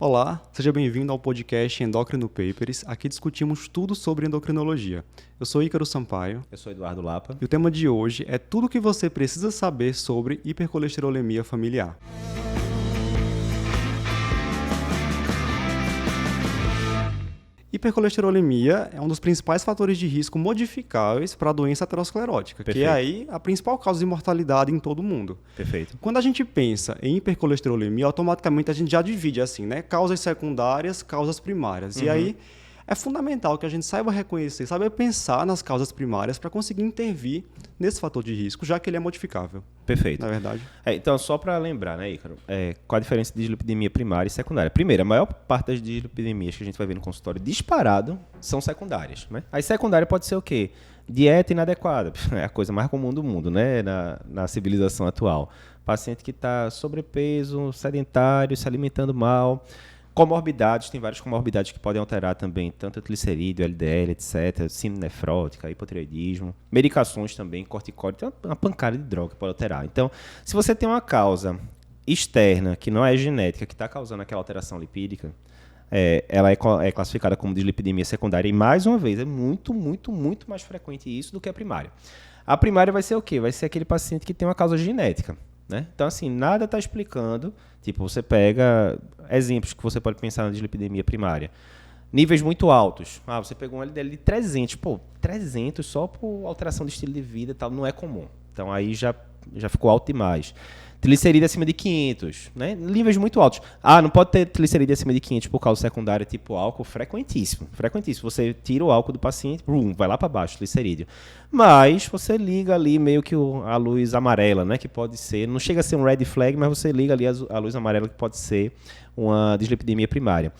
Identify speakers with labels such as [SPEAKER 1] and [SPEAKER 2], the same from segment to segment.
[SPEAKER 1] Olá, seja bem-vindo ao podcast Endocrino Papers. Aqui discutimos tudo sobre endocrinologia. Eu sou Ícaro Sampaio.
[SPEAKER 2] Eu sou Eduardo Lapa.
[SPEAKER 1] E o tema de hoje é tudo o que você precisa saber sobre hipercolesterolemia familiar. Hipercolesterolemia é um dos principais fatores de risco modificáveis para a doença aterosclerótica,
[SPEAKER 2] Perfeito.
[SPEAKER 1] que é aí a principal causa de mortalidade em todo o mundo.
[SPEAKER 2] Perfeito.
[SPEAKER 1] Quando a gente pensa em hipercolesterolemia, automaticamente a gente já divide assim, né? Causas secundárias, causas primárias. E aí é fundamental que a gente saiba reconhecer, saiba pensar nas causas primárias para conseguir intervir nesse fator de risco, já que ele é modificável.
[SPEAKER 2] Perfeito.
[SPEAKER 1] Na verdade.
[SPEAKER 2] Então, só para lembrar, né, Ícaro, qual a diferença de dislipidemia primária e secundária? Primeiro, a maior parte das dislipidemias que a gente vai ver no consultório disparado são secundárias, né? Aí secundária pode ser o quê? Dieta inadequada, é a coisa mais comum do mundo, né, na civilização atual. Paciente que está sobrepeso, sedentário, se alimentando mal. Comorbidades, tem várias comorbidades que podem alterar também, tanto triglicerídeo, LDL, etc., síndrome nefrótica, hipotireoidismo, medicações também, corticóide, tem uma pancada de droga que pode alterar. Então, se você tem uma causa externa, que não é genética, que está causando aquela alteração lipídica, ela é classificada como dislipidemia secundária e, mais uma vez, é muito, muito, muito mais frequente isso do que a primária. A primária vai ser o quê? Vai ser aquele paciente que tem uma causa genética. Né? Então, assim, nada está explicando. Tipo, você pega exemplos que você pode pensar na dislipidemia primária. Níveis muito altos. Você pegou um LDL de 300. Pô, 300 só por alteração de estilo de vida e tal, não é comum. Então, aí já ficou alto demais. Triglicerídeo acima de 500, né? Níveis muito altos. Não pode ter triglicerídeo acima de 500 por causa secundária, tipo álcool, frequentíssimo. Frequentíssimo. Você tira o álcool do paciente, vai lá para baixo, triglicerídeo. Mas você liga ali meio que a luz amarela, né? Que pode ser, não chega a ser um red flag, mas você liga ali a luz amarela que pode ser uma dislipidemia primária.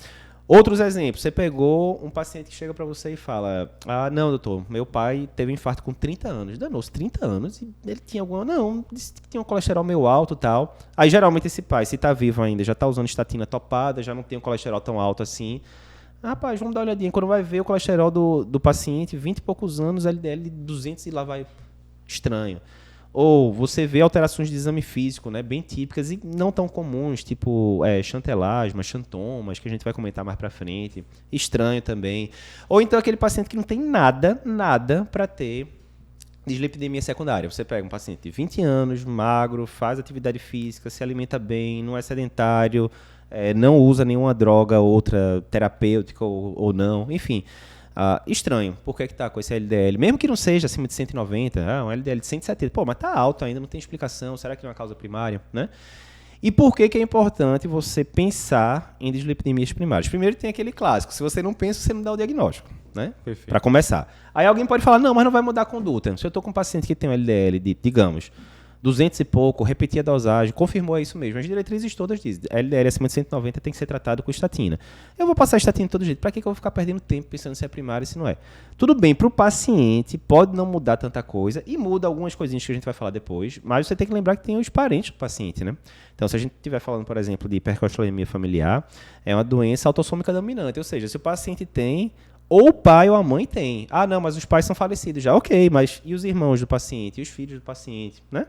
[SPEAKER 2] Outros exemplos, você pegou um paciente que chega para você e fala: não, doutor, meu pai teve um infarto com 30 anos. Danou-se 30 anos e ele tinha alguma... Não, disse que tinha um colesterol meio alto e tal. Aí, geralmente, esse pai, se está vivo ainda, já está usando estatina topada, já não tem um colesterol tão alto assim. Rapaz, vamos dar uma olhadinha. Quando vai ver o colesterol do paciente, 20 e poucos anos, LDL de 200 e lá vai estranho. Ou você vê alterações de exame físico, né, bem típicas e não tão comuns, tipo chantelasma, xantomas, que a gente vai comentar mais pra frente. Estranho também. Ou então aquele paciente que não tem nada para ter dislipidemia secundária. Você pega um paciente de 20 anos, magro, faz atividade física, se alimenta bem, não é sedentário, não usa nenhuma droga, outra terapêutica ou não, enfim... estranho, por que está com esse LDL? Mesmo que não seja acima de 190, um LDL de 170, mas está alto ainda, não tem explicação, será que não é uma causa primária? Né? E por que é importante você pensar em dislipidemias primárias? Primeiro tem aquele clássico, se você não pensa, você não dá o diagnóstico, né? Para começar. Aí alguém pode falar, não, mas não vai mudar a conduta. Se eu estou com um paciente que tem um LDL de, digamos, 200 e pouco, repetir a dosagem, confirmou isso mesmo. As diretrizes todas dizem, LDL acima de 190 tem que ser tratado com estatina. Eu vou passar estatina de todo jeito. Para que eu vou ficar perdendo tempo pensando se é primário e se não é? Tudo bem, para o paciente pode não mudar tanta coisa e muda algumas coisinhas que a gente vai falar depois, mas você tem que lembrar que tem os parentes do paciente, né? Então, se a gente estiver falando, por exemplo, de hipercolesterolemia familiar, é uma doença autossômica dominante, ou seja, se o paciente tem... ou o pai ou a mãe tem. Não, mas os pais são falecidos já. Ok, mas e os irmãos do paciente? E os filhos do paciente? Né?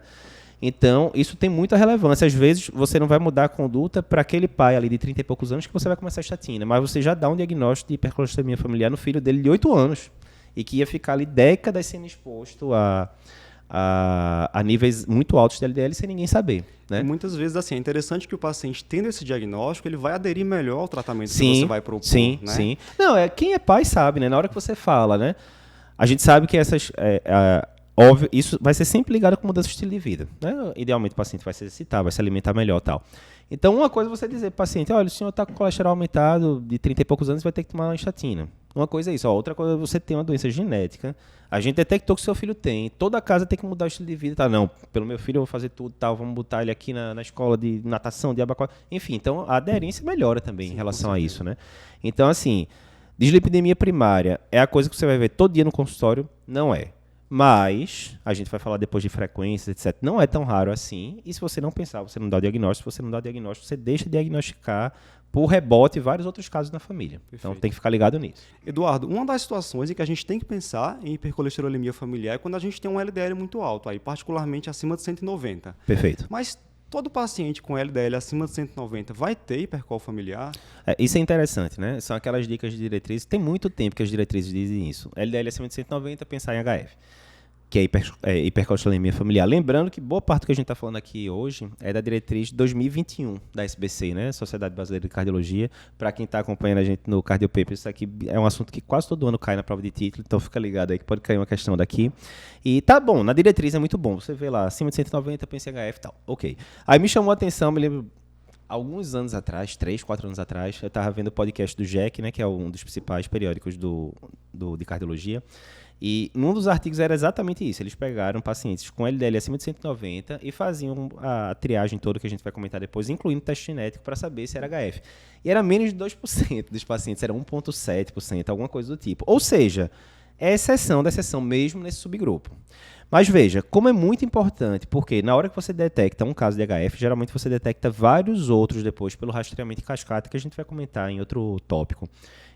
[SPEAKER 2] Então, isso tem muita relevância. Às vezes, você não vai mudar a conduta para aquele pai ali de 30 e poucos anos que você vai começar a estatina, mas você já dá um diagnóstico de hipercolesterolemia familiar no filho dele de 8 anos e que ia ficar ali décadas sendo exposto a níveis muito altos de LDL sem ninguém saber. Né?
[SPEAKER 1] E muitas vezes, assim, é interessante que o paciente, tendo esse diagnóstico, ele vai aderir melhor ao tratamento que você vai propor.
[SPEAKER 2] Sim,
[SPEAKER 1] né?
[SPEAKER 2] Sim. Não, quem é pai sabe, né? Na hora que você fala, né? A gente sabe que essas... óbvio, isso vai ser sempre ligado com mudança de estilo de vida. Né? Idealmente, o paciente vai se exercitar, vai se alimentar melhor e tal. Então, uma coisa é você dizer para o paciente, olha, o senhor está com colesterol aumentado de 30 e poucos anos, vai ter que tomar uma estatina. Uma coisa é isso. Outra coisa é você ter uma doença genética. A gente detectou que o seu filho tem. Toda casa tem que mudar o estilo de vida. Tá? Não, pelo meu filho eu vou fazer tudo, tal, vamos botar ele aqui na escola de natação, de abacuá. Enfim, então a aderência melhora também em relação a isso. Né? Então, assim, dislipidemia primária é a coisa que você vai ver todo dia no consultório? Não é. Mas, a gente vai falar depois de frequências, etc. Não é tão raro assim. E se você não pensar, você não dá o diagnóstico. Se você não dá o diagnóstico, você deixa de diagnosticar por rebote vários outros casos na família. Perfeito. Então tem que ficar ligado nisso.
[SPEAKER 1] Eduardo, uma das situações em que a gente tem que pensar em hipercolesterolemia familiar é quando a gente tem um LDL muito alto, aí particularmente acima de 190.
[SPEAKER 2] Perfeito.
[SPEAKER 1] Mas todo paciente com LDL acima de 190 vai ter hipercol familiar?
[SPEAKER 2] Isso é interessante, né? São aquelas dicas de diretrizes. Tem muito tempo que as diretrizes dizem isso. LDL acima de 190, pensar em HF, que é hipercolesterolemia familiar. Lembrando que boa parte do que a gente está falando aqui hoje é da diretriz 2021 da SBC, né? Sociedade Brasileira de Cardiologia. Para quem está acompanhando a gente no Cardio Papers, isso aqui é um assunto que quase todo ano cai na prova de título, então fica ligado aí que pode cair uma questão daqui. E tá bom, na diretriz é muito bom. Você vê lá, acima de 190, pensa em HF e tal. Ok. Aí me chamou a atenção, me lembro, alguns anos atrás, 3, 4 anos atrás, eu estava vendo o podcast do Jack, né? Que é um dos principais periódicos de cardiologia. E num dos artigos era exatamente isso. Eles pegaram pacientes com LDL acima de 190 e faziam a triagem toda que a gente vai comentar depois, incluindo teste genético, para saber se era HF. E era menos de 2% dos pacientes, era 1,7%, alguma coisa do tipo. Ou seja, é exceção da exceção mesmo nesse subgrupo. Mas veja, como é muito importante, porque na hora que você detecta um caso de HF, geralmente você detecta vários outros depois pelo rastreamento em cascata, que a gente vai comentar em outro tópico.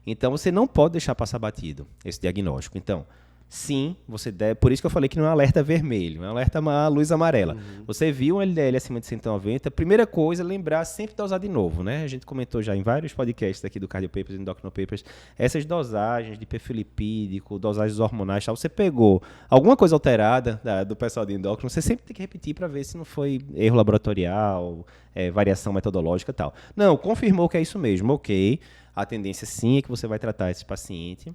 [SPEAKER 2] Então você não pode deixar passar batido esse diagnóstico. Então, sim, você deve, por isso que eu falei que não é um alerta vermelho, é um alerta luz amarela. Você viu um LDL acima de 190, primeira coisa, lembrar sempre de dosar de novo, né? A gente comentou já em vários podcasts aqui do Cardio Papers e Endocrino Papers, essas dosagens de perfil lipídico, dosagens hormonais, tal. Você pegou alguma coisa alterada do pessoal de endócrino, você sempre tem que repetir para ver se não foi erro laboratorial, variação metodológica e tal. Não, confirmou que é isso mesmo, ok. A tendência sim é que você vai tratar esse paciente.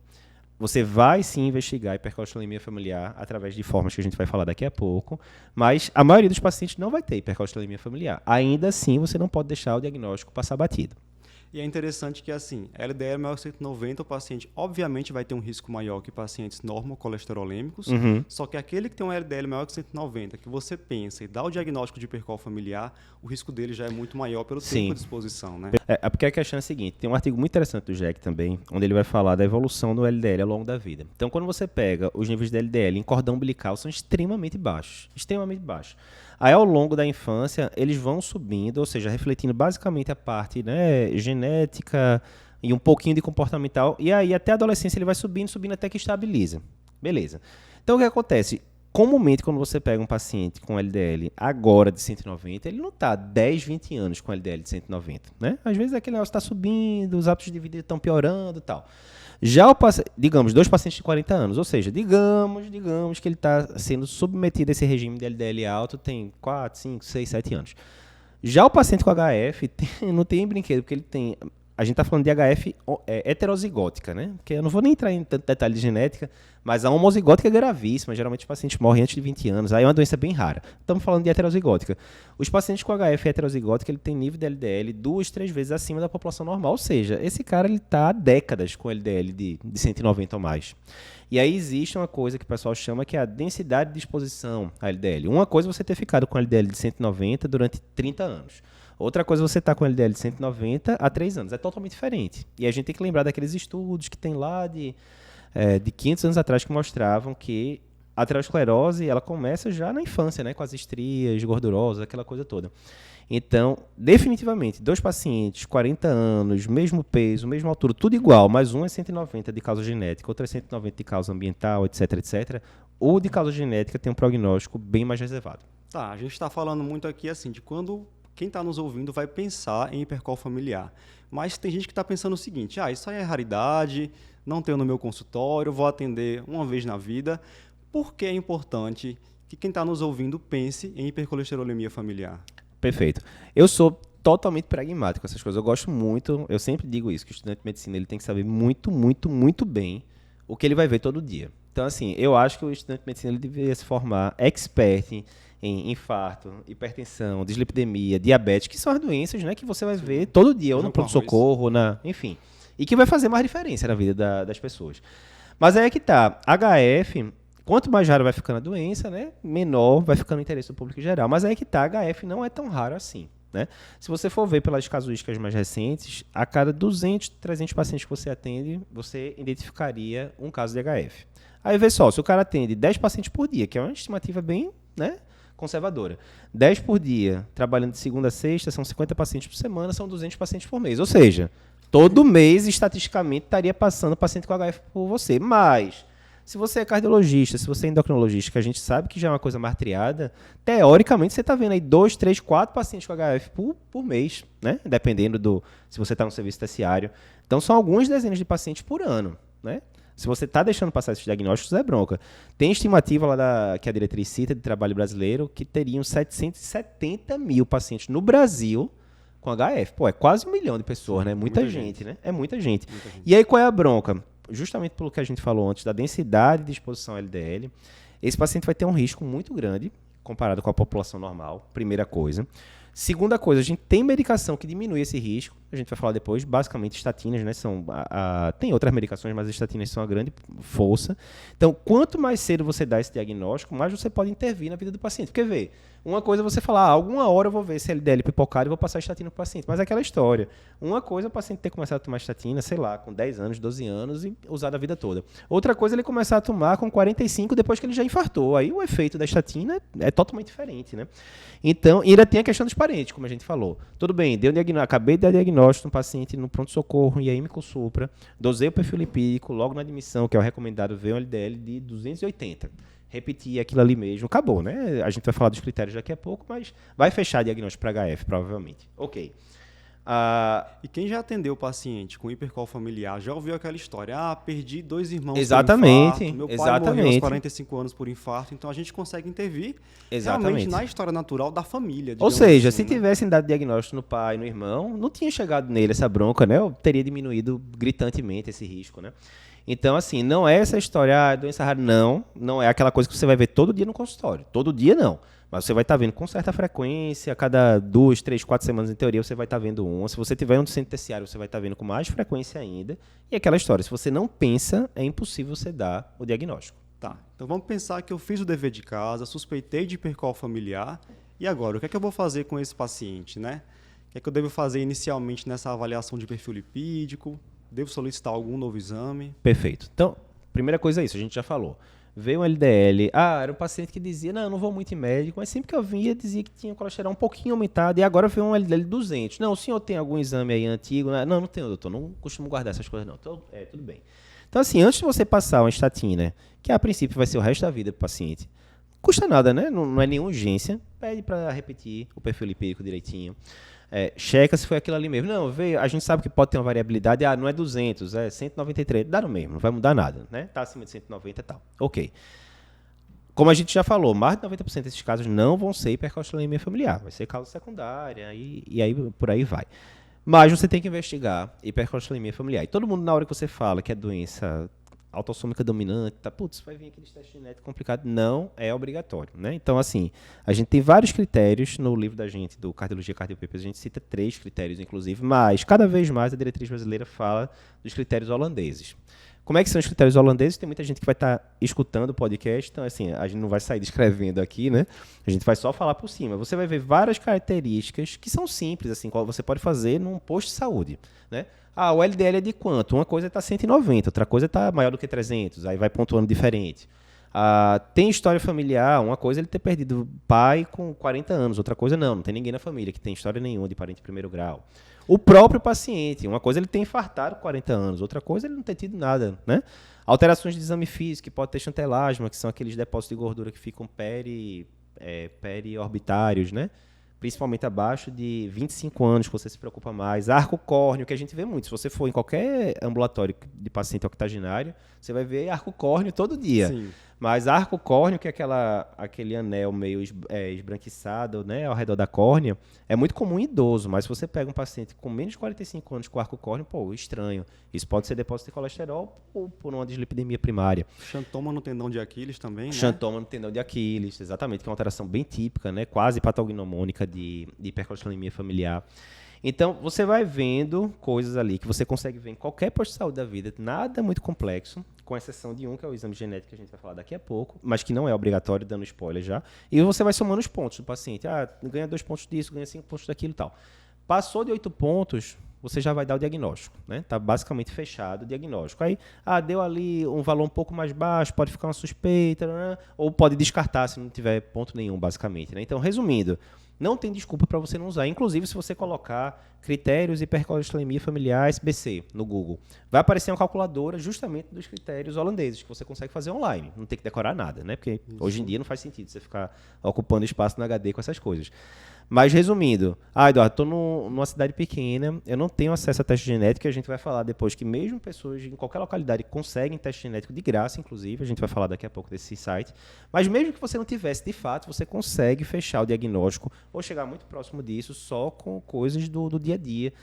[SPEAKER 2] Você vai sim investigar a hipercolesterolemia familiar através de formas que a gente vai falar daqui a pouco, mas a maioria dos pacientes não vai ter hipercolesterolemia familiar. Ainda assim, você não pode deixar o diagnóstico passar batido.
[SPEAKER 1] E é interessante que, assim, LDL maior que 190, o paciente obviamente vai ter um risco maior que pacientes normocolesterolêmicos, só que aquele que tem um LDL maior que 190, que você pensa e dá o diagnóstico de hipercol familiar, o risco dele já é muito maior pelo tempo de exposição, né?
[SPEAKER 2] Porque a questão é a seguinte, tem um artigo muito interessante do Jack também, onde ele vai falar da evolução do LDL ao longo da vida. Então, quando você pega os níveis de LDL em cordão umbilical, são extremamente baixos. Aí, ao longo da infância, eles vão subindo, ou seja, refletindo basicamente a parte, né, genética e um pouquinho de comportamental. E aí, até a adolescência, ele vai subindo até que estabiliza. Beleza. Então, o que acontece? Comumente, quando você pega um paciente com LDL agora de 190, ele não está 10, 20 anos com LDL de 190. Né? Às vezes, aquele negócio está subindo, os hábitos de vida estão piorando e tal. Já digamos, 2 pacientes de 40 anos, ou seja, digamos que ele está sendo submetido a esse regime de LDL alto tem 4, 5, 6, 7 anos. Já o paciente com HF não tem brinquedo, porque ele tem... A gente está falando de HF heterozigótica, né? Porque eu não vou nem entrar em tanto detalhe de genética, mas a homozigótica é gravíssima. Geralmente os pacientes morrem antes de 20 anos. Aí é uma doença bem rara. Estamos falando de heterozigótica. Os pacientes com HF heterozigótica, ele tem nível de LDL 2, 3 vezes acima da população normal. Ou seja, esse cara está há décadas com LDL de 190 ou mais. E aí existe uma coisa que o pessoal chama que é a densidade de exposição a LDL. Uma coisa é você ter ficado com LDL de 190 durante 30 anos. Outra coisa é você estar com LDL de 190 há 3 anos. É totalmente diferente. E a gente tem que lembrar daqueles estudos que tem lá de 500 anos atrás que mostravam que a aterosclerose ela começa já na infância, né, com as estrias gordurosas, aquela coisa toda. Então, definitivamente, 2 pacientes, 40 anos, mesmo peso, mesma altura, tudo igual, mas um é 190 de causa genética, outro é 190 de causa ambiental, etc, etc. O de causa genética tem um prognóstico bem mais reservado.
[SPEAKER 1] Tá, a gente está falando muito aqui assim de quando quem está nos ouvindo vai pensar em hipercol familiar. Mas tem gente que está pensando o seguinte, isso aí é raridade, não tenho no meu consultório, vou atender uma vez na vida. Por que é importante que quem está nos ouvindo pense em hipercolesterolemia familiar?
[SPEAKER 2] Perfeito. Eu sou totalmente pragmático com essas coisas. Eu gosto muito, eu sempre digo isso, que o estudante de medicina ele tem que saber muito, muito, muito bem o que ele vai ver todo dia. Então, assim, eu acho que o estudante de medicina ele deveria se formar expert em infarto, hipertensão, dislipidemia, diabetes, que são as doenças, né, que você vai ver todo dia, ou no pronto-socorro, enfim. E que vai fazer mais diferença na vida das pessoas. Mas aí é que tá. HF, quanto mais raro vai ficando a doença, né, menor vai ficando o interesse do público em geral. Mas aí é que tá. HF não é tão raro assim. Né? Se você for ver pelas casuísticas mais recentes, a cada 200, 300 pacientes que você atende, você identificaria um caso de HF. Aí vê só, se o cara atende 10 pacientes por dia, que é uma estimativa bem, né, conservadora. 10 por dia, trabalhando de segunda a sexta, são 50 pacientes por semana, são 200 pacientes por mês. Ou seja, todo mês, estatisticamente, estaria passando paciente com HF por você. Mas, Se você é cardiologista, se você é endocrinologista, que a gente sabe que já é uma coisa mais triada, teoricamente você está vendo aí 2, 3, 4 pacientes com HF por mês, né? Dependendo se você está no serviço terciário. Então, são algumas dezenas de pacientes por ano, né? Se você está deixando passar esses diagnósticos, é bronca. Tem estimativa lá que a diretriz cita de trabalho brasileiro que teriam 770 mil pacientes no Brasil com HF. Pô, é quase 1 milhão de pessoas, né? Muita gente, né? É muita gente. E aí, qual é a bronca? Justamente pelo que a gente falou antes, da densidade de exposição a LDL, esse paciente vai ter um risco muito grande comparado com a população normal, primeira coisa. Segunda coisa, a gente tem medicação que diminui esse risco, a gente vai falar depois, basicamente estatinas, né? Tem outras medicações, mas as estatinas são a grande força. Então, quanto mais cedo você dá esse diagnóstico, mais você pode intervir na vida do paciente. Porque, vê, uma coisa é você falar, alguma hora eu vou ver esse LDL pipocado e vou passar estatina para o paciente, mas é aquela história. Uma coisa é o paciente ter começado a tomar estatina, sei lá, com 10 anos, 12 anos e usar a vida toda. Outra coisa é ele começar a tomar com 45 depois que ele já infartou. Aí o efeito da estatina é totalmente diferente, né? Então, e ainda tem a questão dos parentes, como a gente falou. Tudo bem, acabei de dar diagnóstico no paciente no pronto-socorro e aí me supra, dosei o perfil lipídico, logo na admissão, que é o recomendado, ver um LDL de 280. Repetir aquilo ali mesmo, acabou, né? A gente vai falar dos critérios daqui a pouco, mas vai fechar diagnóstico para HF, provavelmente. Ok.
[SPEAKER 1] E quem já atendeu o paciente com hipercol familiar, já ouviu aquela história, perdi 2 irmãos
[SPEAKER 2] exatamente,
[SPEAKER 1] por infarto, meu pai
[SPEAKER 2] exatamente.
[SPEAKER 1] morreu aos 45 anos por infarto, então a gente consegue intervir realmente na história natural da família.
[SPEAKER 2] Ou seja,
[SPEAKER 1] assim,
[SPEAKER 2] se tivessem dado diagnóstico no pai, no irmão, não tinha chegado nele essa bronca, né? Ou teria diminuído gritantemente esse risco, né? Então, assim, não é essa história, doença rara, não é aquela coisa que você vai ver todo dia no consultório. Todo dia, não. Mas você vai estar vendo com certa frequência, a cada 2, 3, 4 semanas, em teoria, você vai estar vendo uma. Se você tiver um centro terciário, você vai estar vendo com mais frequência ainda. E aquela história, se você não pensa, é impossível você dar o diagnóstico.
[SPEAKER 1] Tá, então vamos pensar que eu fiz o dever de casa, suspeitei de hipercol familiar, e agora, o que é que eu vou fazer com esse paciente, né? O que é que eu devo fazer inicialmente nessa avaliação de perfil lipídico? Devo solicitar algum novo exame?
[SPEAKER 2] Perfeito. Então, primeira coisa é isso, a gente já falou. Veio um LDL, era um paciente que dizia, não vou muito em médico, mas sempre que eu via, dizia que tinha colesterol um pouquinho aumentado, e agora veio um LDL 200. Não, o senhor tem algum exame aí antigo? Não tenho, doutor, não costumo guardar essas coisas não. Então, tudo bem. Então, assim, antes de você passar uma estatina, que a princípio vai ser o resto da vida do paciente, custa nada, né? Não é nenhuma urgência, pede para repetir o perfil lipídico direitinho. Checa se foi aquilo ali mesmo. Não, veio, a gente sabe que pode ter uma variabilidade, não é 200, é 193, dá no mesmo, não vai mudar nada, né? Tá acima de 190 e tal. Ok. Como a gente já falou, mais de 90% desses casos não vão ser hipercolesterolemia familiar, vai ser causa secundária e aí por aí vai. Mas você tem que investigar hipercolesterolemia familiar. E todo mundo, na hora que você fala que é doença autossômica dominante, vai vir aqueles testes genéticos complicados. Não é obrigatório, né? Então, assim, a gente tem vários critérios no livro da gente, do Cardiologia Cardiopapers, a gente cita 3 critérios, inclusive, mas cada vez mais a diretriz brasileira fala dos critérios holandeses. Como é que são os critérios holandeses? Tem muita gente que vai estar escutando o podcast, então, assim, a gente não vai sair descrevendo aqui, né? A gente vai só falar por cima. Você vai ver várias características que são simples, assim, qual você pode fazer num posto de saúde, né? O LDL é de quanto? Uma coisa está 190, outra coisa está maior do que 300, aí vai pontuando diferente. Tem história familiar, uma coisa é ele ter perdido pai com 40 anos, outra coisa não tem ninguém na família que tem história nenhuma de parente de primeiro grau. O próprio paciente, uma coisa é ele ter infartado com 40 anos, outra coisa é ele não ter tido nada, né? Alterações de exame físico, que pode ter chantelasma, que são aqueles depósitos de gordura que ficam periorbitários, né? Principalmente abaixo de 25 anos, que você se preocupa mais. Arco córneo, que a gente vê muito. Se você for em qualquer ambulatório de paciente octogenário, você vai ver arco córneo todo dia.
[SPEAKER 1] Sim.
[SPEAKER 2] Mas arco córneo, que é aquele anel meio esbranquiçado, né, ao redor da córnea, é muito comum em idoso. Mas se você pega um paciente com menos de 45 anos com arco córneo, estranho. Isso pode ser depósito de colesterol ou por uma dislipidemia primária.
[SPEAKER 1] Xantoma no tendão de Aquiles também, né?
[SPEAKER 2] Xantoma no tendão de Aquiles, exatamente, que é uma alteração bem típica, né, quase patognomônica de hipercolesterolemia familiar. Então, você vai vendo coisas ali que você consegue ver em qualquer posto de saúde da vida, nada muito complexo, com exceção de um, que é o exame genético que a gente vai falar daqui a pouco, mas que não é obrigatório, dando spoiler já. E você vai somando os pontos do paciente. Ganha 2 pontos disso, ganha 5 pontos daquilo e tal. Passou de 8 pontos, você já vai dar o diagnóstico, né? Tá basicamente fechado o diagnóstico. Aí, deu ali um valor um pouco mais baixo, pode ficar uma suspeita, né? Ou pode descartar se não tiver ponto nenhum, basicamente, né? Então, resumindo, não tem desculpa para você não usar. Inclusive, se você colocar critérios hipercolesterolemia familiar SBC no Google, vai aparecer uma calculadora justamente dos critérios holandeses, que você consegue fazer online. Não tem que decorar nada, né? Porque hoje em dia não faz sentido você ficar ocupando espaço no HD com essas coisas. Mas, resumindo, Eduardo, estou numa cidade pequena, eu não tenho acesso a teste genético, e a gente vai falar depois que mesmo pessoas em qualquer localidade conseguem teste genético de graça, inclusive, a gente vai falar daqui a pouco desse site, mas mesmo que você não tivesse, de fato, você consegue fechar o diagnóstico ou chegar muito próximo disso só com coisas do dia a dia.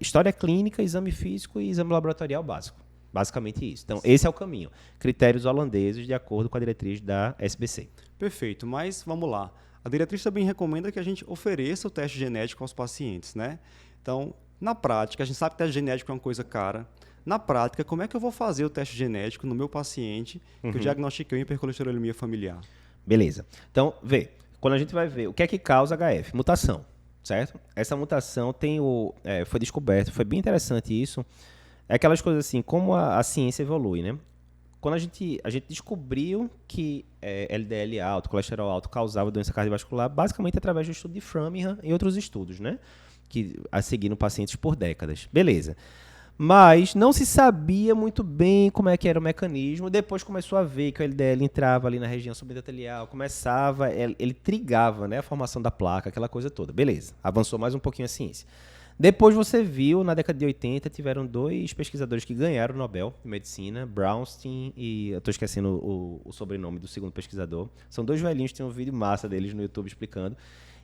[SPEAKER 2] História clínica, exame físico e exame laboratorial básico. Basicamente isso. Então, esse é o caminho. Critérios holandeses de acordo com a diretriz da SBC.
[SPEAKER 1] Perfeito, mas vamos lá. A diretriz também recomenda que a gente ofereça o teste genético aos pacientes, né? Então, na prática, a gente sabe que teste genético é uma coisa cara. Na prática, como é que eu vou fazer o teste genético no meu paciente que eu diagnostiquei hipercolesterolemia familiar?
[SPEAKER 2] Beleza. Então, quando a gente vai ver o que é que causa HF? Mutação, certo? Essa mutação foi descoberto, foi bem interessante isso. É aquelas coisas assim, como a ciência evolui, né? Quando a gente descobriu que LDL alto, colesterol alto causava doença cardiovascular, basicamente através do estudo de Framingham e outros estudos, né? Que seguiram pacientes por décadas. Beleza. Mas não se sabia muito bem como é que era o mecanismo. Depois começou a ver que o LDL entrava ali na região subendotelial, ele trigava, né, a formação da placa, aquela coisa toda. Beleza. Avançou mais um pouquinho a ciência. Depois você viu, na década de 80, tiveram 2 pesquisadores que ganharam o Nobel de Medicina, Brownstein e... Eu estou esquecendo o sobrenome do segundo pesquisador. São 2 velhinhos, tem um vídeo massa deles no YouTube explicando.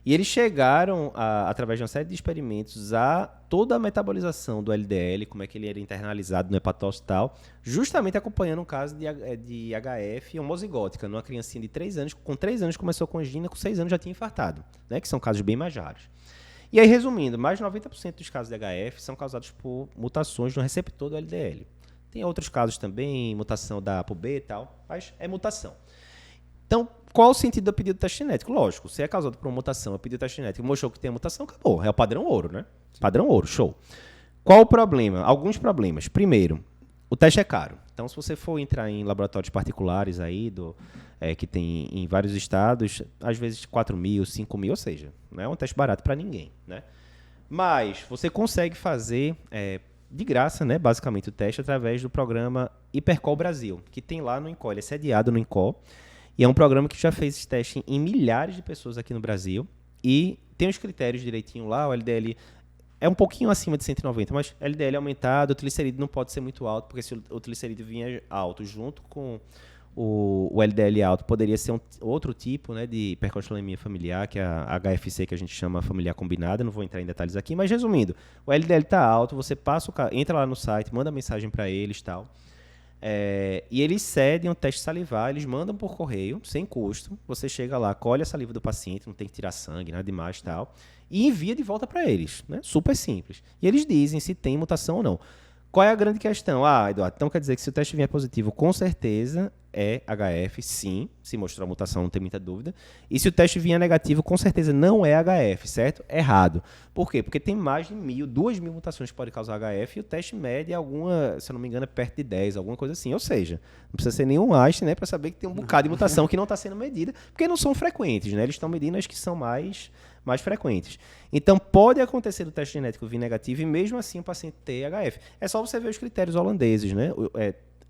[SPEAKER 2] E eles chegaram, através de uma série de experimentos, a toda a metabolização do LDL, como é que ele era internalizado no hepatócito e tal, justamente acompanhando um caso de HF homozigótica, numa criancinha de 3 anos. Com 3 anos começou com angina, com 6 anos já tinha infartado, né? Que são casos bem mais raros. E aí, resumindo, mais de 90% dos casos de HF são causados por mutações no receptor do LDL. Tem outros casos também, mutação da ApoB e tal, mas é mutação. Então, qual o sentido do pedido de teste genético? Lógico, se é causado por uma mutação, eu pedi o teste genético, mostrou que tem a mutação, acabou. É o padrão ouro, né? Padrão ouro, show. Qual o problema? Alguns problemas. Primeiro, o teste é caro. Então, se você for entrar em laboratórios particulares aí, que tem em vários estados, às vezes 4 mil, 5 mil, ou seja, não é um teste barato para ninguém, né? Mas você consegue fazer de graça, né, basicamente, o teste através do programa Hipercol Brasil, que tem lá no INCOL. Ele é sediado no INCOL e é um programa que já fez esse teste em milhares de pessoas aqui no Brasil e tem os critérios direitinho lá. O LDL é um pouquinho acima de 190, mas LDL aumentado, o triglicerídeo não pode ser muito alto, porque se o triglicerídeo vinha alto junto com o LDL alto, poderia ser outro tipo, né, de hipercolesterolemia familiar, que é a HFC, que a gente chama familiar combinada. Não vou entrar em detalhes aqui, mas resumindo, o LDL está alto, você entra lá no site, manda mensagem para eles e tal, e eles cedem um teste salivar, eles mandam por correio, sem custo. Você chega lá, colhe a saliva do paciente, não tem que tirar sangue, nada demais e tal, e envia de volta para eles, né? Super simples. E eles dizem se tem mutação ou não. Qual é a grande questão? Eduardo, então quer dizer que se o teste vier positivo, com certeza é HF, sim. Se mostrar a mutação, não tem muita dúvida. E se o teste vier negativo, com certeza não é HF, certo? Errado. Por quê? Porque tem mais de 2.000 mutações que podem causar HF e o teste mede alguma, se eu não me engano, é perto de 10, alguma coisa assim. Ou seja, não precisa ser nenhum Einstein, né, para saber que tem um bocado de mutação que não está sendo medida, porque não são frequentes, né? Eles estão medindo as que são mais frequentes. Então, pode acontecer do teste genético vir negativo e mesmo assim o paciente ter HF. É só você ver os critérios holandeses, né?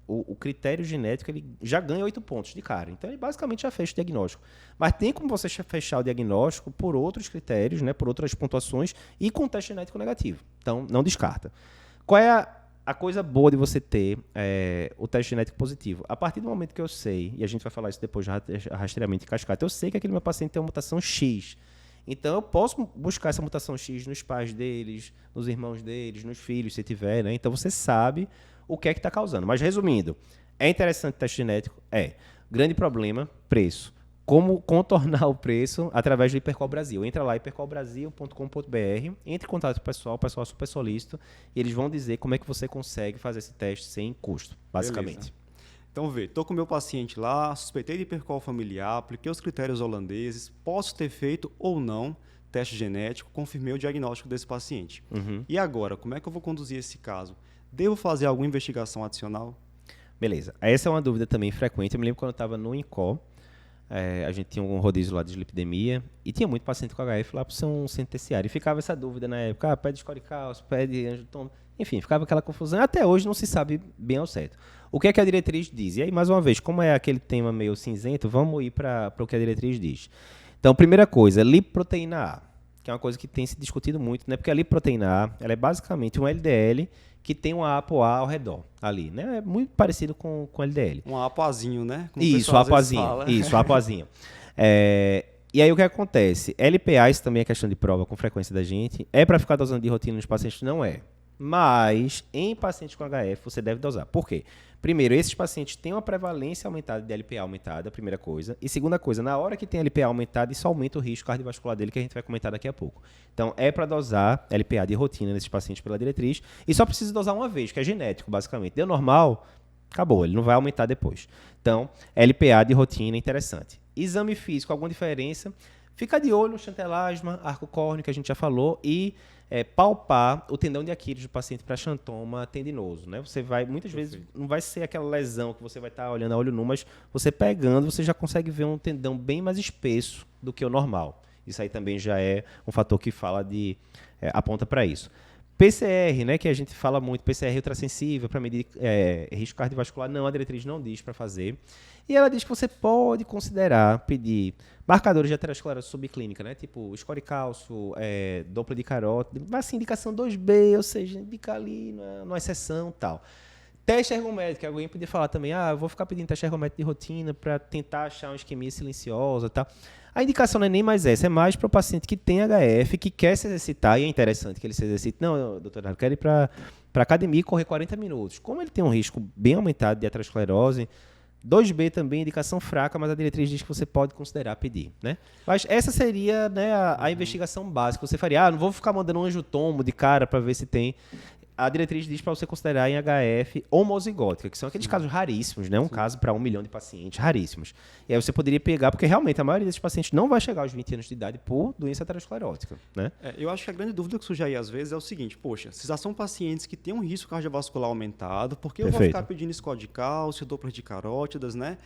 [SPEAKER 2] O critério genético ele já ganha 8 pontos de cara. Então, ele basicamente já fecha o diagnóstico. Mas tem como você fechar o diagnóstico por outros critérios, né? Por outras pontuações e com teste genético negativo. Então, não descarta. Qual é a coisa boa de você ter o teste genético positivo? A partir do momento que eu sei, e a gente vai falar isso depois rastreamento e cascata, eu sei que aquele meu paciente tem uma mutação X. Então, eu posso buscar essa mutação X nos pais deles, nos irmãos deles, nos filhos, se tiver, né? Então, você sabe o que é que está causando. Mas, resumindo, é interessante o teste genético? Grande problema, preço. Como contornar o preço? Através do Hipercol Brasil. Entra lá, hipercolbrasil.com.br, entre em contato com o pessoal é super solícito, e eles vão dizer como é que você consegue fazer esse teste sem custo, basicamente.
[SPEAKER 1] Beleza. Então, estou com o meu paciente lá, suspeitei de hipercol familiar, apliquei os critérios holandeses, posso ter feito ou não teste genético, confirmei o diagnóstico desse paciente. E agora, como é que eu vou conduzir esse caso? Devo fazer alguma investigação adicional?
[SPEAKER 2] Beleza. Essa é uma dúvida também frequente. Eu me lembro quando eu estava no INCOR, a gente tinha um rodízio lá de dislipidemia e tinha muito paciente com HF lá para ser um centro terciário. E ficava essa dúvida na época, pede escoricalço, pede angiotoma. Enfim, ficava aquela confusão. Até hoje não se sabe bem ao certo. O que é que a diretriz diz? E aí, mais uma vez, como é aquele tema meio cinzento, vamos ir para o que a diretriz diz. Então, primeira coisa, lipoproteína A, que é uma coisa que tem se discutido muito, né? Porque a lipoproteína A, ela é basicamente um LDL que tem um ApoA ao redor ali, né? É muito parecido com LDL.
[SPEAKER 1] Um apoazinho, né? Como
[SPEAKER 2] Isso, o apoazinho. Isso, o apoazinho. E aí o que acontece? LPA, isso também é questão de prova com frequência da gente. É para ficar dosando de rotina nos pacientes? Não é. Mas em pacientes com HF você deve dosar. Por quê? Primeiro, esses pacientes têm uma prevalência aumentada de LPA aumentada, primeira coisa. E segunda coisa, na hora que tem LPA aumentada, isso aumenta o risco cardiovascular dele, que a gente vai comentar daqui a pouco. Então, é para dosar LPA de rotina nesses pacientes pela diretriz. E só precisa dosar uma vez, que é genético, basicamente. Deu normal, acabou, ele não vai aumentar depois. Então, LPA de rotina, interessante. Exame físico, alguma diferença? Fica de olho no chantelasma, arco córneo, que a gente já falou, e palpar o tendão de Aquiles do paciente para xantoma tendinoso, né? Você vai, muitas vezes, não vai ser aquela lesão que você vai estar olhando a olho nu, mas você pegando, você já consegue ver um tendão bem mais espesso do que o normal. Isso aí também já é um fator que aponta para isso. PCR, né, que a gente fala muito, PCR ultrassensível para medir risco cardiovascular, não, a diretriz não diz para fazer. E ela diz que você pode considerar pedir marcadores de aterosclerose subclínica, né, tipo escoricalço, Doppler de carótida, mas assim, indicação 2B, ou seja, indicar ali numa exceção e tal. Teste ergométrico, que alguém podia falar também, eu vou ficar pedindo teste ergométrico de rotina para tentar achar uma isquemia silenciosa e tal. A indicação não é nem mais essa, é mais para o paciente que tem HF, que quer se exercitar, e é interessante que ele se exercite. Não, doutor, eu quero ir para academia e correr 40 minutos. Como ele tem um risco bem aumentado de aterosclerose, 2B também, indicação fraca, mas a diretriz diz que você pode considerar pedir, né? Mas essa seria, né, a investigação básica. Você faria, não vou ficar mandando um angiotomo de cara para ver se tem. A diretriz diz para você considerar em HF homozigótica, que são aqueles casos raríssimos, né? Um caso para 1 milhão de pacientes, raríssimos. E aí você poderia pegar, porque realmente a maioria desses pacientes não vai chegar aos 20 anos de idade por doença aterosclerótica, né?
[SPEAKER 1] Eu acho que a grande dúvida que surge aí às vezes é o seguinte, poxa, se já são pacientes que têm um risco cardiovascular aumentado, por que eu vou ficar pedindo score de cálcio, Doppler de carótidas, né?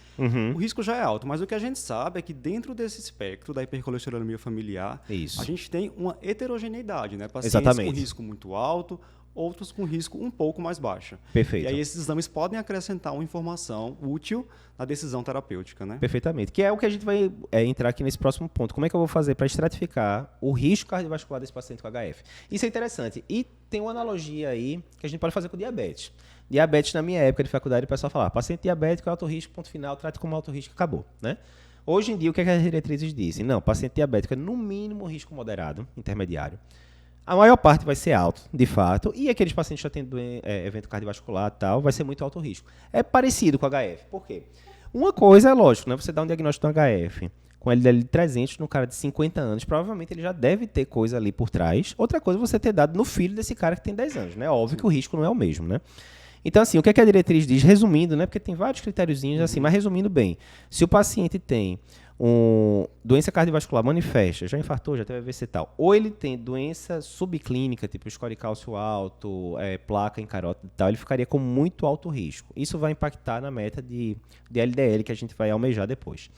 [SPEAKER 1] O risco já é alto, mas o que a gente sabe é que dentro desse espectro da hipercolesterolemia familiar, a gente tem uma heterogeneidade, né? Pacientes com risco muito alto, outros com risco um pouco mais baixo.
[SPEAKER 2] Perfeito.
[SPEAKER 1] E aí esses exames podem acrescentar uma informação útil na decisão terapêutica, né?
[SPEAKER 2] Perfeitamente. Que é o que a gente vai entrar aqui nesse próximo ponto. Como é que eu vou fazer para estratificar o risco cardiovascular desse paciente com HF? Isso é interessante. E tem uma analogia aí que a gente pode fazer com diabetes. Diabetes, na minha época de faculdade, o pessoal falava, paciente diabético é alto risco, ponto final, trate como alto risco, acabou, né? Hoje em dia, o que as diretrizes dizem? Não, paciente diabético é no mínimo risco moderado, intermediário. A maior parte vai ser alto, de fato, e aqueles pacientes que já têm evento cardiovascular e tal, vai ser muito alto risco. É parecido com HF. Por quê? Uma coisa é lógico, né? Você dá um diagnóstico de HF com LDL de 300 no cara de 50 anos, provavelmente ele já deve ter coisa ali por trás. Outra coisa é você ter dado no filho desse cara que tem 10 anos, né? Óbvio que o risco não é o mesmo, né? Então, assim, o que a diretriz diz, resumindo, né? Porque tem vários critériozinhos assim, mas resumindo bem, se o paciente tem doença cardiovascular manifesta, já infartou, já teve AVC e tal, ou ele tem doença subclínica, tipo score cálcio alto, placa em carótida e tal, ele ficaria com muito alto risco. Isso vai impactar na meta de LDL que a gente vai almejar depois.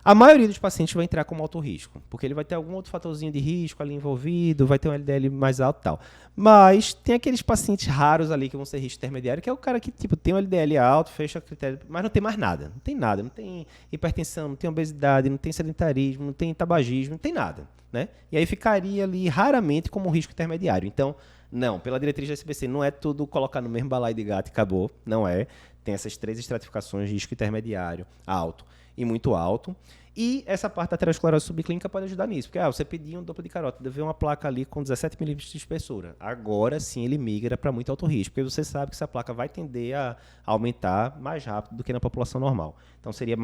[SPEAKER 2] A maioria dos pacientes vai entrar como alto risco, porque ele vai ter algum outro fatorzinho de risco ali envolvido, vai ter um LDL mais alto e tal. Mas tem aqueles pacientes raros ali que vão ser risco intermediário, que é o cara que tipo, tem um LDL alto, fecha critério, mas não tem mais nada. Não tem nada, não tem hipertensão, não tem obesidade, não tem sedentarismo, não tem tabagismo, não tem nada, né? E aí ficaria ali raramente como um risco intermediário. Então, não, pela diretriz da SBC, não é tudo colocar no mesmo balaio de gato e acabou, não é. Tem essas 3 estratificações, risco intermediário, alto e muito alto. E essa parte da aterosclerose subclínica pode ajudar nisso. Porque você pedia um Doppler de carótida, ver uma placa ali com 17 milímetros de espessura. Agora sim ele migra para muito alto risco, porque você sabe que essa placa vai tender a aumentar mais rápido do que na população normal. Então seria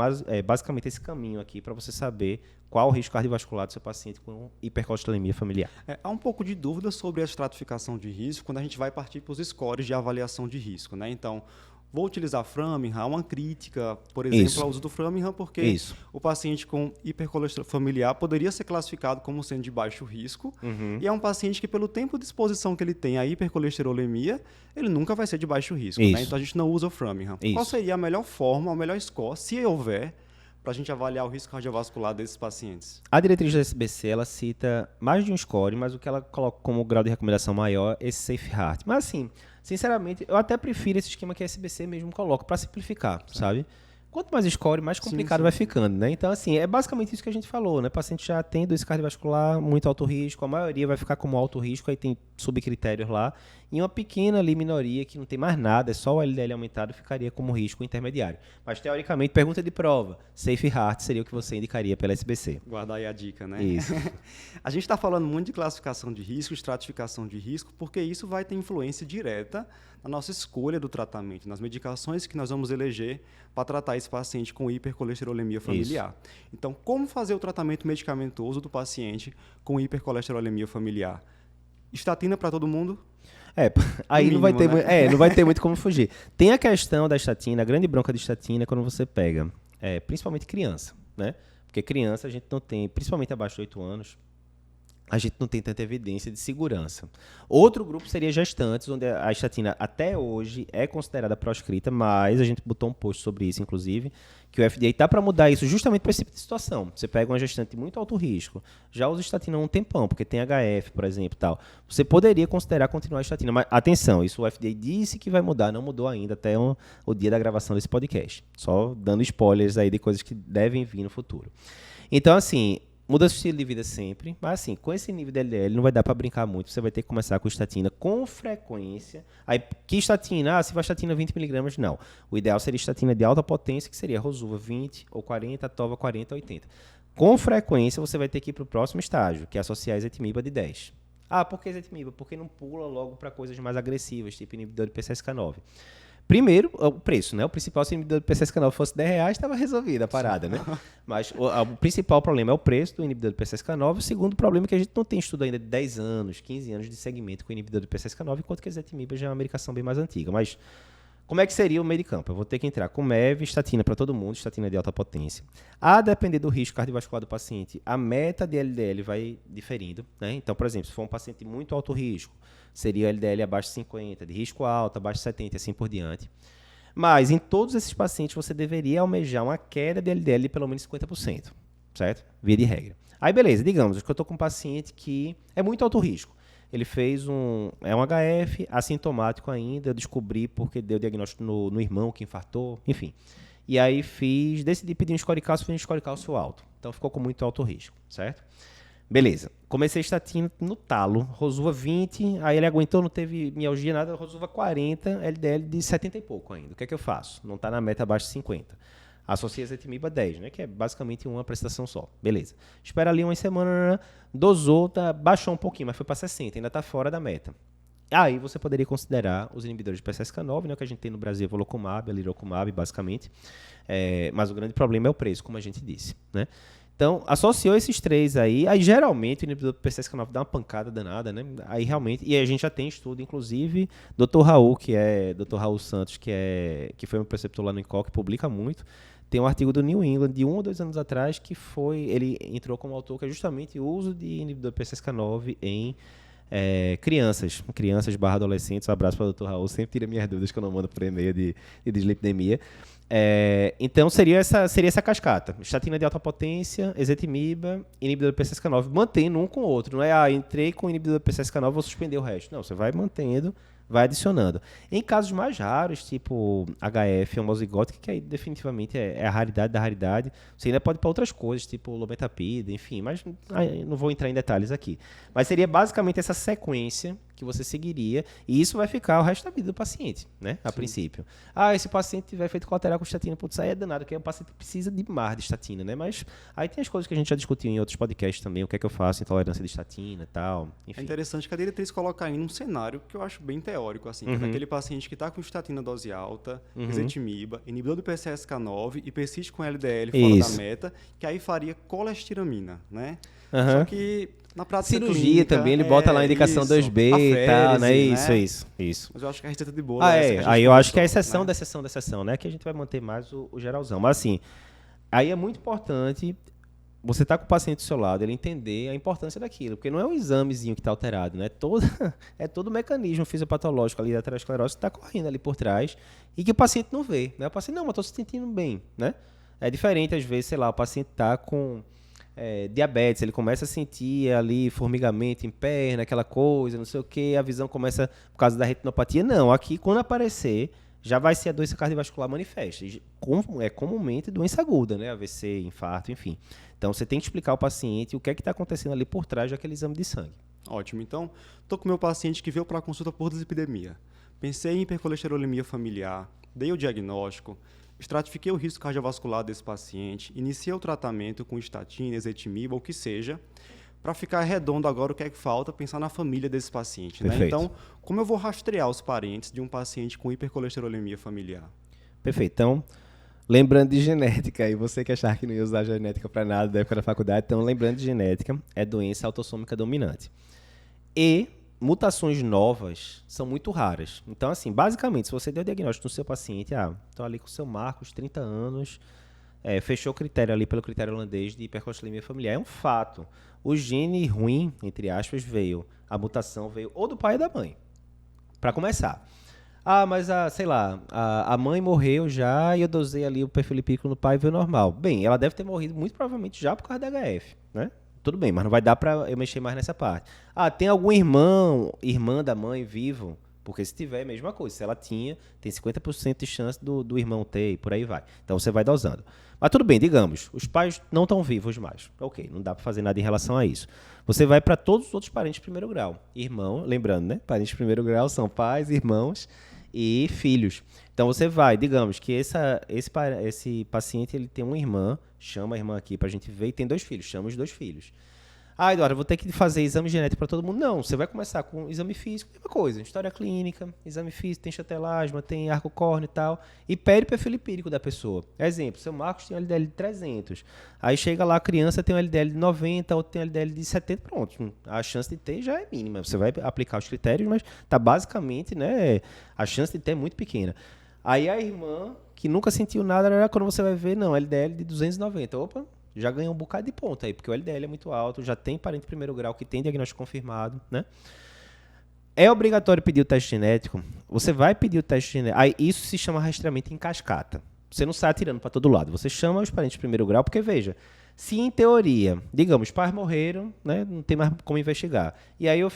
[SPEAKER 2] basicamente esse caminho aqui para você saber qual o risco cardiovascular do seu paciente com hipercolesterolemia familiar.
[SPEAKER 1] Há um pouco de dúvida sobre a estratificação de risco quando a gente vai partir para os scores de avaliação de risco, né? Então, vou utilizar Framingham, uma crítica, por exemplo, ao uso do Framingham, porque o paciente com hipercolesterolemia familiar poderia ser classificado como sendo de baixo risco, e é um paciente que, pelo tempo de exposição que ele tem à hipercolesterolemia, ele nunca vai ser de baixo risco, né? Então a gente não usa o Framingham. Qual seria a melhor forma, a melhor score, se houver, para a gente avaliar o risco cardiovascular desses pacientes?
[SPEAKER 2] A diretriz da SBC, ela cita mais de um score, mas o que ela coloca como grau de recomendação maior é esse Safe Heart. Mas assim, sinceramente, eu até prefiro esse esquema que a SBC mesmo coloca, para simplificar, sabe? Quanto mais score, mais complicado vai ficando, né? Então, assim, é basicamente isso que a gente falou, né? O paciente já tem doença cardiovascular, muito alto risco, a maioria vai ficar como alto risco, aí tem subcritérios lá, e uma pequena ali minoria que não tem mais nada, é só o LDL aumentado, ficaria como risco intermediário. Mas, teoricamente, pergunta de prova, Safe Heart seria o que você indicaria pela SBC.
[SPEAKER 1] Guardar aí a dica, né?
[SPEAKER 2] Isso.
[SPEAKER 1] A gente está falando muito de classificação de risco, estratificação de risco, porque isso vai ter influência direta na nossa escolha do tratamento, nas medicações que nós vamos eleger para tratar esse paciente com hipercolesterolemia familiar. Isso. Então, como fazer o tratamento medicamentoso do paciente com hipercolesterolemia familiar? Estatina para todo mundo?
[SPEAKER 2] Aí
[SPEAKER 1] mínimo,
[SPEAKER 2] não vai ter,
[SPEAKER 1] né?
[SPEAKER 2] não vai ter muito como fugir. Tem a questão da estatina, a grande bronca de estatina quando você pega, principalmente criança, né? Porque criança a gente não tem, principalmente abaixo de 8 anos, a gente não tem tanta evidência de segurança. Outro grupo seria gestantes, onde a estatina até hoje é considerada proscrita, mas a gente botou um post sobre isso, inclusive, que o FDA está para mudar isso justamente para esse tipo de situação. Você pega uma gestante de muito alto risco, já usa estatina há um tempão, porque tem HF, por exemplo, tal. Você poderia considerar continuar a estatina, mas atenção, isso o FDA disse que vai mudar, não mudou ainda até o dia da gravação desse podcast. Só dando spoilers aí de coisas que devem vir no futuro. Então, assim, muda o estilo de vida sempre, mas assim, com esse nível de LDL não vai dar para brincar muito, você vai ter que começar com estatina com frequência. Aí, que estatina? Se vai estatina 20mg, não. O ideal seria estatina de alta potência, que seria Rosuva 20 ou 40, Tova 40, 80. Com frequência, você vai ter que ir para o próximo estágio, que é associar a ezetimiba de 10. Por que ezetimiba? Porque não pula logo para coisas mais agressivas, tipo inibidor de PCSK9. Primeiro, o preço, né? O principal, se o inibidor do PCSK9 fosse R$10, estava resolvida a parada, né? Mas o principal problema é o preço do inibidor do PCSK9. O segundo problema é que a gente não tem estudo ainda de 10 anos, 15 anos de segmento com o inibidor do PCSK9, enquanto que a ezetimiba já é uma medicação bem mais antiga. Mas como é que seria o meio de campo? Eu vou ter que entrar com MEV, estatina para todo mundo, estatina de alta potência. A depender do risco cardiovascular do paciente, a meta de LDL vai diferindo, né? Então, por exemplo, se for um paciente de muito alto risco, seria LDL abaixo de 50, de risco alto, abaixo de 70 e assim por diante. Mas em todos esses pacientes você deveria almejar uma queda de LDL de pelo menos 50%, certo? Via de regra. Aí beleza, digamos que eu estou com um paciente que é muito alto risco. Ele fez um HF assintomático ainda, eu descobri porque deu diagnóstico no irmão que infartou, enfim. E aí decidi pedir um score cálcio, fiz um score cálcio alto. Então ficou com muito alto risco, certo? Beleza. Comecei estatina no talo, Rosuva 20, aí ele aguentou, não teve mialgia, nada, Rosuva 40, LDL de 70 e pouco ainda. O que é que eu faço? Não está na meta abaixo de 50. Associa a ezetimiba 10, né? Que é basicamente uma prestação só. Beleza. Espera ali uma semana, dosou, baixou um pouquinho, mas foi para 60, ainda está fora da meta. Aí você poderia considerar os inibidores de PCSK9, né? Que a gente tem no Brasil, Volocumab, Alirocumab, basicamente. Mas o grande problema é o preço, como a gente disse, né? Então, associou esses três aí geralmente o inibidor do PCSK9 dá uma pancada danada, né? Aí realmente, e a gente já tem estudo, inclusive, Dr. Raul Santos, que foi meu preceptor lá no INCOC, publica muito. Tem um artigo do New England de 1 ou 2 anos atrás ele entrou como autor, que é justamente o uso de inibidor do PCSK9 em crianças/adolescentes. Um abraço para o Dr. Raul, sempre tira minhas dúvidas que eu não mando por e-mail de dislipidemia. Então seria essa cascata: estatina de alta potência, ezetimiba, inibidor do PCSK9, mantendo um com o outro. Não é, entrei com inibidor do PCSK9, vou suspender o resto. Não, você vai mantendo, vai adicionando. Em casos mais raros, tipo HF homozigótica, que aí definitivamente é a raridade da raridade, você ainda pode ir para outras coisas, tipo lometapida, enfim, mas não vou entrar em detalhes aqui. Mas seria basicamente essa sequência que você seguiria, e isso vai ficar o resto da vida do paciente, né? A princípio. Esse paciente tiver efeito colateral com estatina, putz, aí é danado, porque o paciente precisa de mais de estatina, né? Mas aí tem as coisas que a gente já discutiu em outros podcasts também, o que é que eu faço, intolerância de estatina e tal, enfim.
[SPEAKER 1] É interessante que a diretriz coloca aí num cenário que eu acho bem teórico, assim, que é daquele paciente que está com estatina dose alta, ezetimiba, inibidor do PCSK9 e persiste com LDL fora da meta, que aí faria colestiramina, né? Só
[SPEAKER 2] Aham.
[SPEAKER 1] que na prática
[SPEAKER 2] Cirurgia
[SPEAKER 1] clínica,
[SPEAKER 2] também, ele bota lá a indicação
[SPEAKER 1] isso,
[SPEAKER 2] 2B e tal, né? Isso.
[SPEAKER 1] Mas eu acho que a receita de bolo
[SPEAKER 2] Ah,
[SPEAKER 1] é essa que a gente
[SPEAKER 2] aí eu acho que é a
[SPEAKER 1] conversou,
[SPEAKER 2] exceção
[SPEAKER 1] né?
[SPEAKER 2] da exceção da exceção, né? Que a gente vai manter mais o geralzão. Mas assim, aí é muito importante você estar com o paciente do seu lado, ele entender a importância daquilo, porque não é um examezinho que está alterado, né? É todo o mecanismo fisiopatológico ali da aterosclerose que está correndo ali por trás e que o paciente não vê, né? O paciente, não, mas estou se sentindo bem, né? É diferente, às vezes, sei lá, o paciente está com diabetes, ele começa a sentir ali formigamento em perna, aquela coisa, não sei o que, a visão começa por causa da retinopatia. Não, aqui quando aparecer, já vai ser a doença cardiovascular manifesta. É comumente doença aguda, né? AVC, infarto, enfim. Então você tem que explicar ao paciente o que é que está acontecendo ali por trás daquele exame de sangue.
[SPEAKER 1] Ótimo. Então, estou com o meu paciente que veio para a consulta por dislipidemia. Pensei em hipercolesterolemia familiar, dei o diagnóstico, estratifiquei o risco cardiovascular desse paciente, iniciei o tratamento com estatina, ezetimibe, ou o que seja, para ficar redondo agora o que é que falta, pensar na família desse paciente, né?
[SPEAKER 2] Perfeito.
[SPEAKER 1] Então, como eu vou rastrear os parentes de um paciente com hipercolesterolemia familiar?
[SPEAKER 2] Perfeito. Então, lembrando de genética, e você que achar que não ia usar genética para nada da época da faculdade, então lembrando de genética, é doença autossômica dominante. E mutações novas são muito raras. Então, assim, basicamente, se você deu o diagnóstico no seu paciente, estou ali com o seu Marcos, 30 anos, fechou o critério ali pelo critério holandês de hipercolesterolemia familiar, é um fato. O gene ruim, entre aspas, a mutação veio ou do pai ou da mãe, para começar. Mas sei lá, a mãe morreu já e eu dosei ali o perfil lipídico no pai e veio normal. Bem, ela deve ter morrido muito provavelmente já por causa da HF, né? Tudo bem, mas não vai dar pra eu mexer mais nessa parte. Tem algum irmã da mãe vivo? Porque se tiver, é a mesma coisa. Se ela tinha, tem 50% de chance do irmão ter e por aí vai. Então você vai dosando. Mas tudo bem, digamos, os pais não estão vivos mais. Ok, não dá para fazer nada em relação a isso. Você vai para todos os outros parentes de primeiro grau. Irmão, lembrando, né? Parentes de primeiro grau são pais, irmãos e filhos. Então você vai, digamos que esse paciente ele tem uma irmã, chama a irmã aqui para a gente ver, e tem 2 filhos, chama os 2 filhos. Eduardo, eu vou ter que fazer exame genético para todo mundo. Não, você vai começar com exame físico, mesma coisa, história clínica, exame físico, tem chatelasma, tem arco córneo e tal, e pede o perfil lipídico da pessoa. Exemplo, seu Marcos tem um LDL de 300, aí chega lá a criança tem um LDL de 90, outro tem um LDL de 70, pronto, a chance de ter já é mínima. Você vai aplicar os critérios, mas tá basicamente, né, a chance de ter é muito pequena. Aí a irmã, que nunca sentiu nada, era quando você vai ver, não, LDL de 290, opa, já ganhou um bocado de ponto aí, porque o LDL é muito alto, já tem parente de primeiro grau que tem diagnóstico confirmado, né? É obrigatório pedir o teste genético? Você vai pedir o teste genético. Aí isso se chama rastreamento em cascata. Você não sai atirando para todo lado. Você chama os parentes de primeiro grau, porque veja, se em teoria, digamos, pais morreram, né, não tem mais como investigar. E aí eu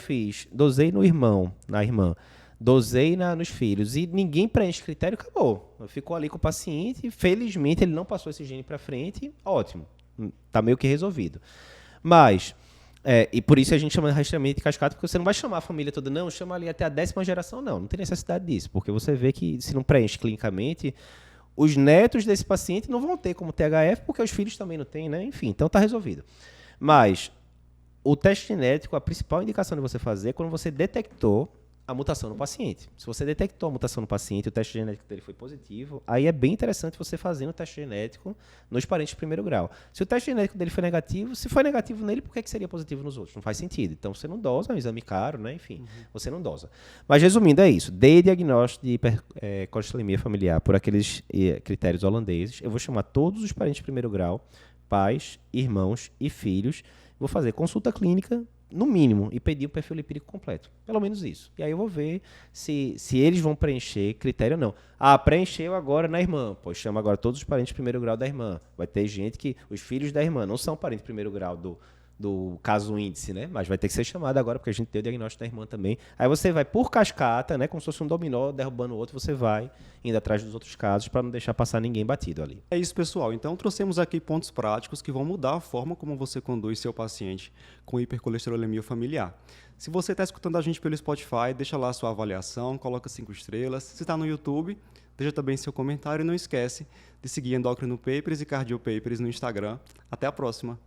[SPEAKER 2] dosei no irmão, na irmã, dosei nos filhos e ninguém preenche critério, acabou. Ficou ali com o paciente, felizmente ele não passou esse gene para frente, ótimo. Tá meio que resolvido. Mas, e por isso a gente chama de rastreamento de cascata, porque você não vai chamar a família toda, não, chama ali até a 10ª geração, não tem necessidade disso, porque você vê que se não preenche clinicamente, os netos desse paciente não vão ter como THF, porque os filhos também não têm, né? Enfim, então tá resolvido. Mas, o teste genético, a principal indicação de você fazer é quando você detectou a mutação no paciente. Se você detectou a mutação no paciente e o teste genético dele foi positivo, aí é bem interessante você fazer o teste genético nos parentes de primeiro grau. Se o teste genético dele foi negativo, se foi negativo nele, por que seria positivo nos outros? Não faz sentido. Então você não dosa, é um exame caro, né? Enfim, você não dosa. Mas resumindo, é isso. Dei diagnóstico de hipercolesterolemia familiar por aqueles critérios holandeses. Eu vou chamar todos os parentes de primeiro grau, pais, irmãos e filhos. Vou fazer consulta clínica, no mínimo, e pedir o perfil lipídico completo. Pelo menos isso. E aí eu vou ver se eles vão preencher critério ou não. Preencheu agora na irmã. Pois chama agora todos os parentes de primeiro grau da irmã. Vai ter gente que os filhos da irmã não são parentes de primeiro grau do caso índice, né? Mas vai ter que ser chamado agora, porque a gente tem o diagnóstico da irmã também. Aí você vai por cascata, né? Como se fosse um dominó, derrubando o outro, você vai indo atrás dos outros casos para não deixar passar ninguém batido ali.
[SPEAKER 1] É isso, pessoal. Então, trouxemos aqui pontos práticos que vão mudar a forma como você conduz seu paciente com hipercolesterolemia familiar. Se você está escutando a gente pelo Spotify, deixa lá a sua avaliação, coloca 5 estrelas. Se está no YouTube, deixa também seu comentário e não esquece de seguir Endocrino Papers e Cardio Papers no Instagram. Até a próxima!